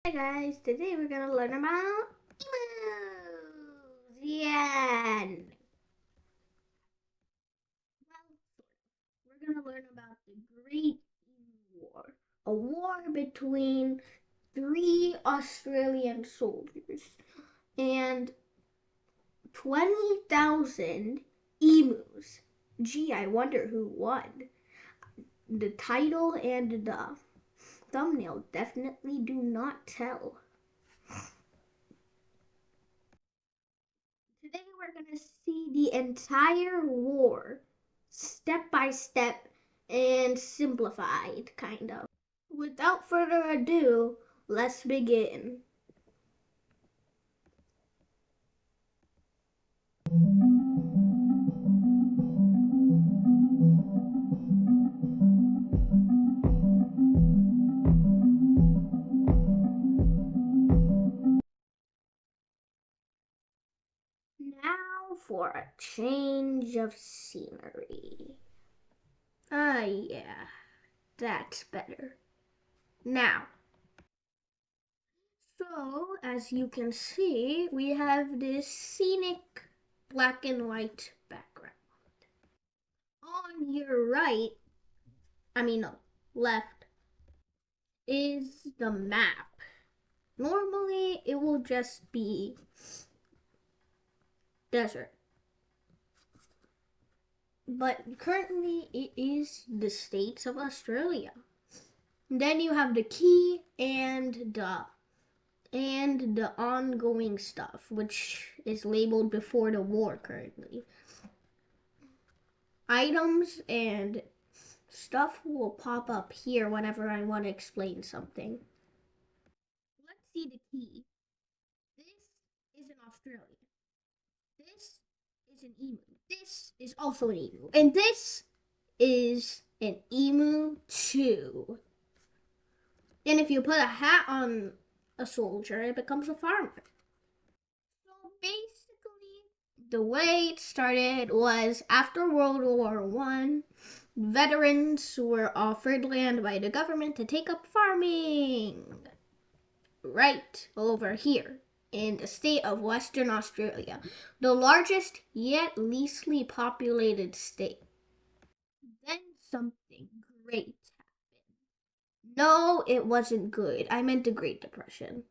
Hi guys, today we're gonna learn about emus. Yeah. We're gonna learn about the Great Emu War, a war between three Australian soldiers and 20,000 emus. Gee, I wonder who won. The title and the thumbnail definitely do not tell. Today we're going to see the entire war, step by step and simplified, kind of. Without further ado, let's begin. Now for a change of scenery. Ah, yeah, that's better. Now, so as you can see, we have this scenic black and white background. On your right, no, left, is the map. Normally, it will just be desert, but currently, it is the states of Australia. Then you have the key and the ongoing stuff, which is labeled before the war currently. Items and stuff will pop up here whenever I want to explain something. Let's see the key. This is in Australia. This is an emu. This is also an emu. And this is an emu too. And if you put a hat on a soldier, it becomes a farmer. So basically, the way it started was after World War One, veterans were offered land by the government to take up farming. Right over here in the state of Western Australia, the largest yet leastly populated state. Then something great happened. No, it wasn't good. I meant the Great Depression.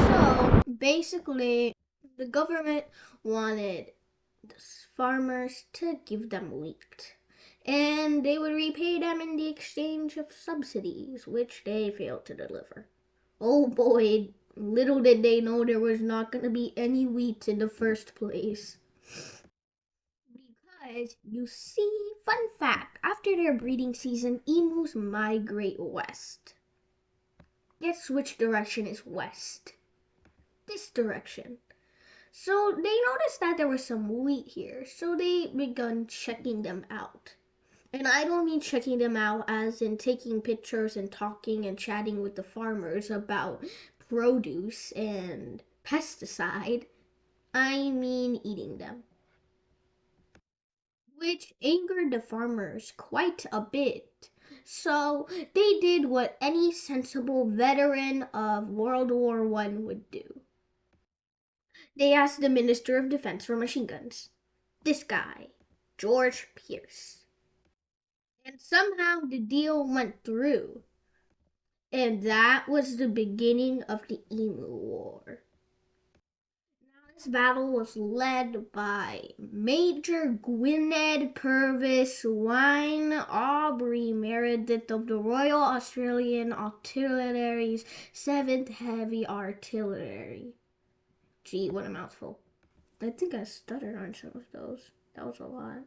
So basically, the government wanted the farmers to give them wheat. And they would repay them in the exchange of subsidies, which they failed to deliver. Oh boy, little did they know there was not going to be any wheat in the first place. Because, you see, fun fact, after their breeding season, emus migrate west. Guess which direction is west? This direction. So they noticed that there was some wheat here, so they begun checking them out. And I don't mean checking them out as in taking pictures and talking and chatting with the farmers about produce and pesticide. I mean eating them. Which angered the farmers quite a bit. So they did what any sensible veteran of World War One would do. They asked the Minister of Defense for machine guns. This guy, George Pierce. And somehow the deal went through. And that was the beginning of the Emu War. Now, this battle was led by Major Gwynedd Purvis Wine Aubrey Meredith of the Royal Australian Artillery's 7th Heavy Artillery. Gee, what a mouthful. I think I stuttered on some of those. That was a lot.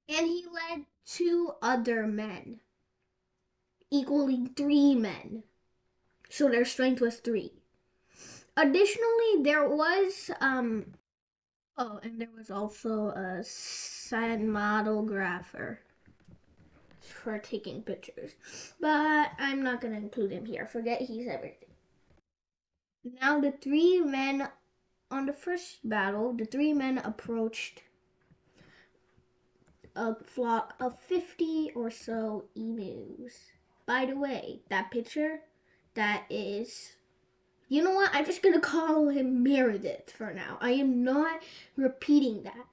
And he led two other men, equaling three men. So their strength was three. Additionally, there was and there was also a cinematographer for taking pictures. But I'm not gonna include him here. Forget he's everything. Now the three men on the first battle, the three men approached a flock of 50 or so emus. By the way, that picture, that is, you know what? I'm just gonna call him Meredith for now. I am not repeating that.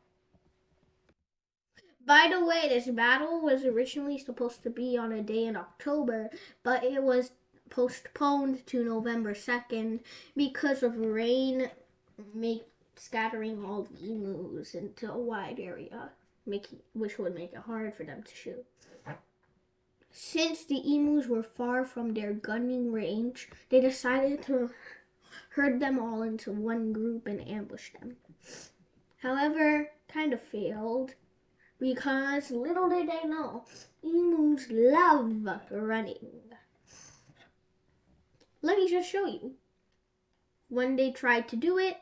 By the way, this battle was originally supposed to be on a day in October, but it was postponed to November 2nd because of rain scattering all the emus into a wide area, which would make it hard for them to shoot. Since the emus were far from their gunning range, they decided to herd them all into one group and ambush them. However, kind of failed because little did they know, emus love running. Let me just show you. When they tried to do it,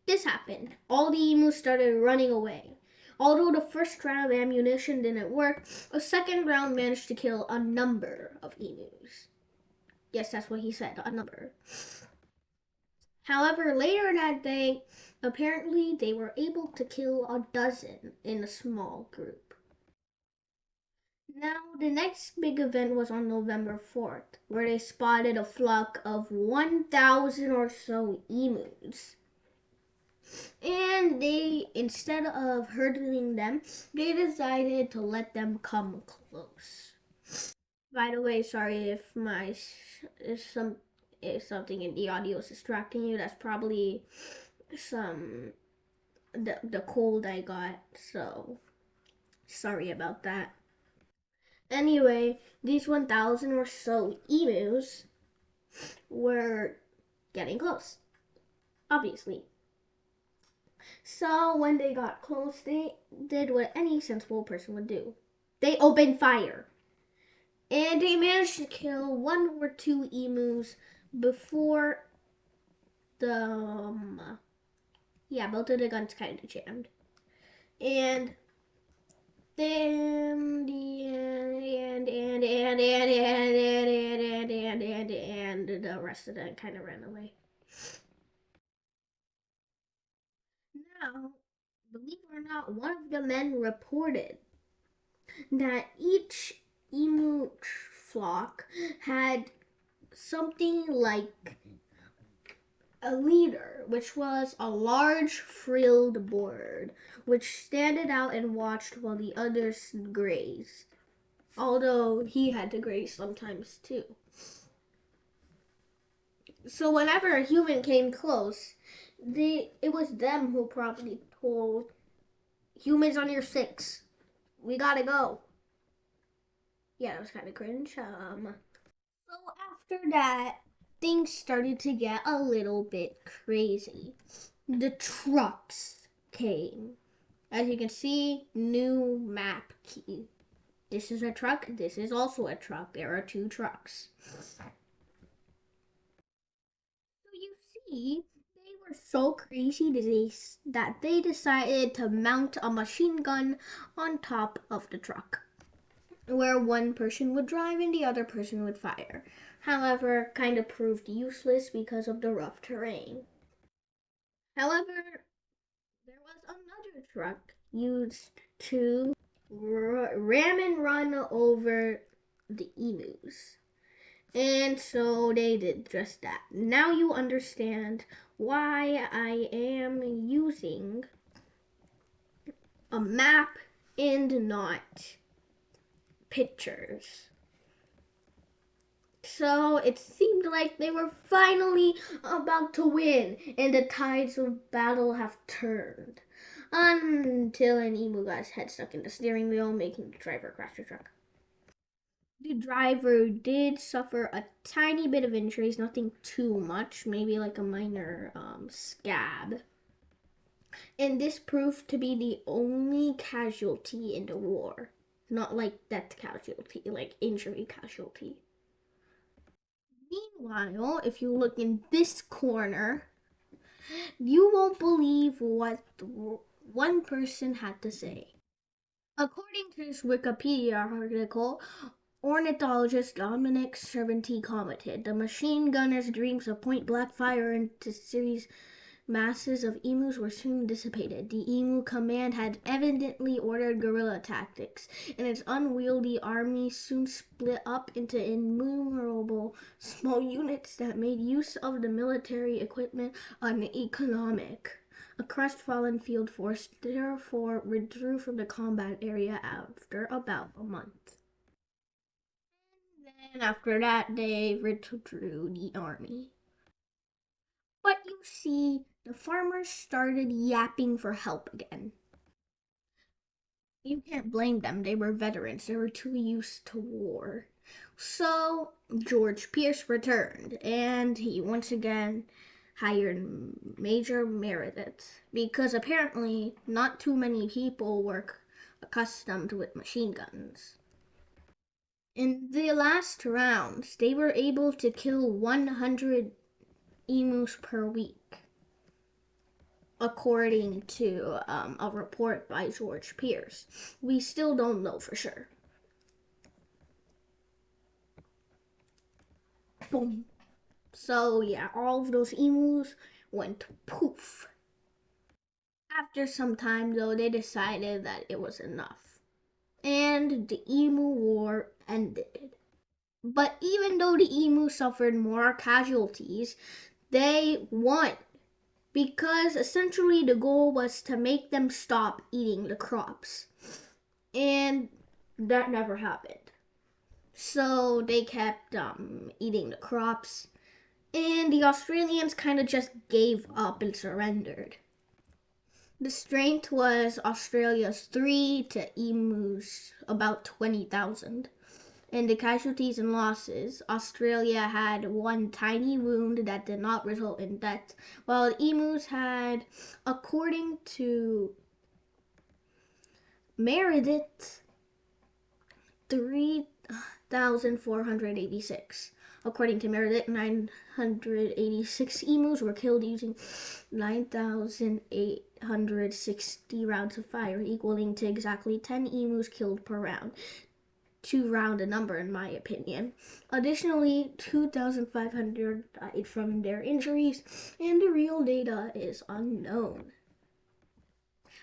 this happened. All the emus started running away. Although the first round of ammunition didn't work, a second round managed to kill a number of emus. Yes, that's what he said, a number. However, later that day, apparently they were able to kill a dozen in a small group. Now, the next big event was on November 4th, where they spotted a flock of 1,000 or so emus. And they, instead of herding them, they decided to let them come close. By the way, sorry if something in the audio is distracting you. That's probably some the cold I got. So sorry about that. Anyway, these 1,000 or so emus were getting close, obviously. So when they got close, they did what any sensible person would do. They opened fire. And they managed to kill one or two emus before both of the guns kind of jammed. And then the rest of them kind of ran away. Now, believe it or not, one of the men reported that each emu flock had something like a leader, which was a large frilled bird, which standed out and watched while the others grazed. Although he had to graze sometimes too. So whenever a human came close, it was them who probably told humans on your six, we gotta go. Yeah, it was kind of cringe. So after that, things started to get a little bit crazy. The trucks came. As you can see, new map key. This is a truck. This is also a truck. There are two trucks. So you see, they were so crazy that they decided to mount a machine gun on top of the truck, where one person would drive and the other person would fire. However, kind of proved useless because of the rough terrain. However, there was another truck used to ram and run over the emus. And so they did just that. Now you understand why I am using a map and not pictures. So it seemed like they were finally about to win, and the tides of battle have turned. Until an emu got his head stuck in the steering wheel, making the driver crash the truck. The driver did suffer a tiny bit of injuries, nothing too much, maybe like a minor scab. And this proved to be the only casualty in the war. Not like death casualty, like injury casualty. Meanwhile, if you look in this corner, you won't believe what one person had to say. According to this Wikipedia article, ornithologist Dominic Cervanti commented, "The machine gunner's dreams of point-blank fire into series Masses of emus were soon dissipated. The emu command had evidently ordered guerrilla tactics, and its unwieldy army soon split up into innumerable small units that made use of the military equipment uneconomic. A crestfallen field force therefore withdrew from the combat area after about a month. Then after that, they withdrew the army. But you see, the farmers started yapping for help again. You can't blame them. They were veterans. They were too used to war. So George Pierce returned, and he once again hired Major Meredith because apparently not too many people were accustomed with machine guns. In the last rounds, they were able to kill 100 emus per week, according to a report by George Pierce. We still don't know for sure. Boom. So, yeah, all of those emus went poof. After some time, though, they decided that it was enough. And the emu war ended. But even though the emu suffered more casualties, they won. Because essentially the goal was to make them stop eating the crops. And that never happened. So they kept eating the crops. And the Australians kind of just gave up and surrendered. The strength was Australia's 3 to emus about 20,000. In the casualties and losses, Australia had one tiny wound that did not result in death, while the emus had, according to Meredith, 3,486. According to Meredith, 986 emus were killed using 9,860 rounds of fire, equaling to exactly 10 emus killed per round. Too round a number, in my opinion. Additionally, 2,500 died from their injuries, and the real data is unknown.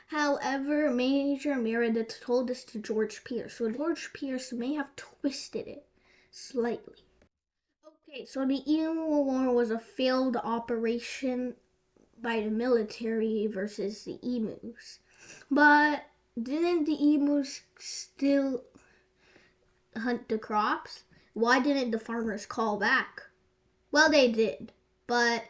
However, Major Meredith told this to George Pierce, so George Pierce may have twisted it slightly. Okay, so the Emu War was a failed operation by the military versus the emus. But didn't the emus still hunt the crops? Why didn't the farmers call back? Well, they did, but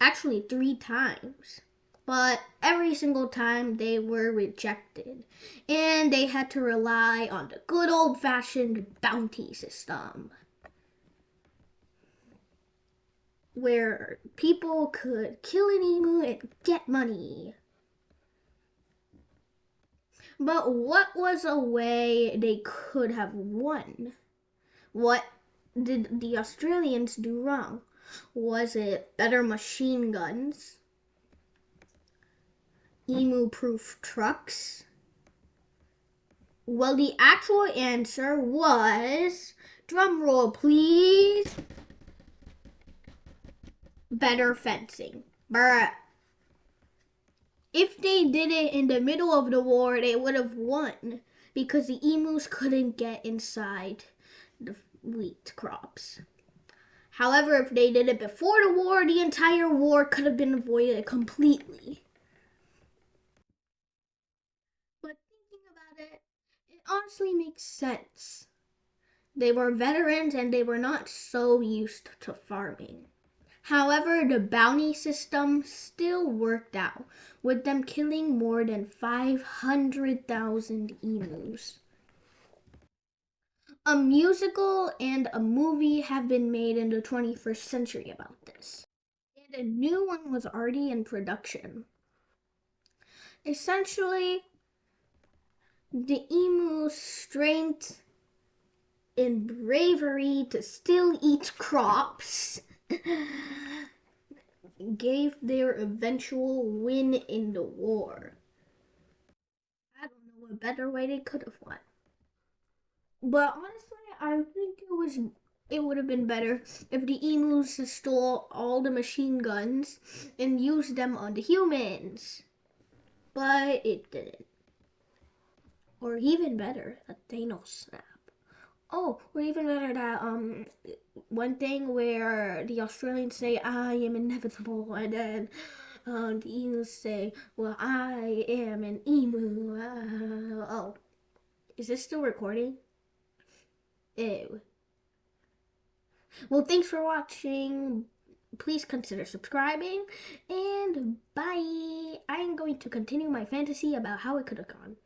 actually 3 times. But every single time they were rejected, and they had to rely on the good old-fashioned bounty system, where people could kill an emu and get money. But what was a way they could have won? What did the Australians do wrong? Was it better machine guns? Emu-proof trucks? Well, the actual answer was, drum roll please, better fencing. Bruh. If they did it in the middle of the war, they would have won because the emus couldn't get inside the wheat crops. However, if they did it before the war, the entire war could have been avoided completely. But thinking about it, it honestly makes sense. They were veterans and they were not so used to farming. However, the bounty system still worked out, with them killing more than 500,000 emus. A musical and a movie have been made in the 21st century about this. And a new one was already in production. Essentially, the emu's strength and bravery to still eat crops gave their eventual win in the war. I don't know a better way they could have won. But honestly, I think it was It would have been better if the emus stole all the machine guns and used them on the humans. But it didn't. Or even better, a Thanos snap. Oh, or even better that one thing where the Australians say I am inevitable, and then the emus say, well, I am an emu. Oh, is this still recording? Ew. Well, thanks for watching. Please consider subscribing, and bye. I am going to continue my fantasy about how it could have gone.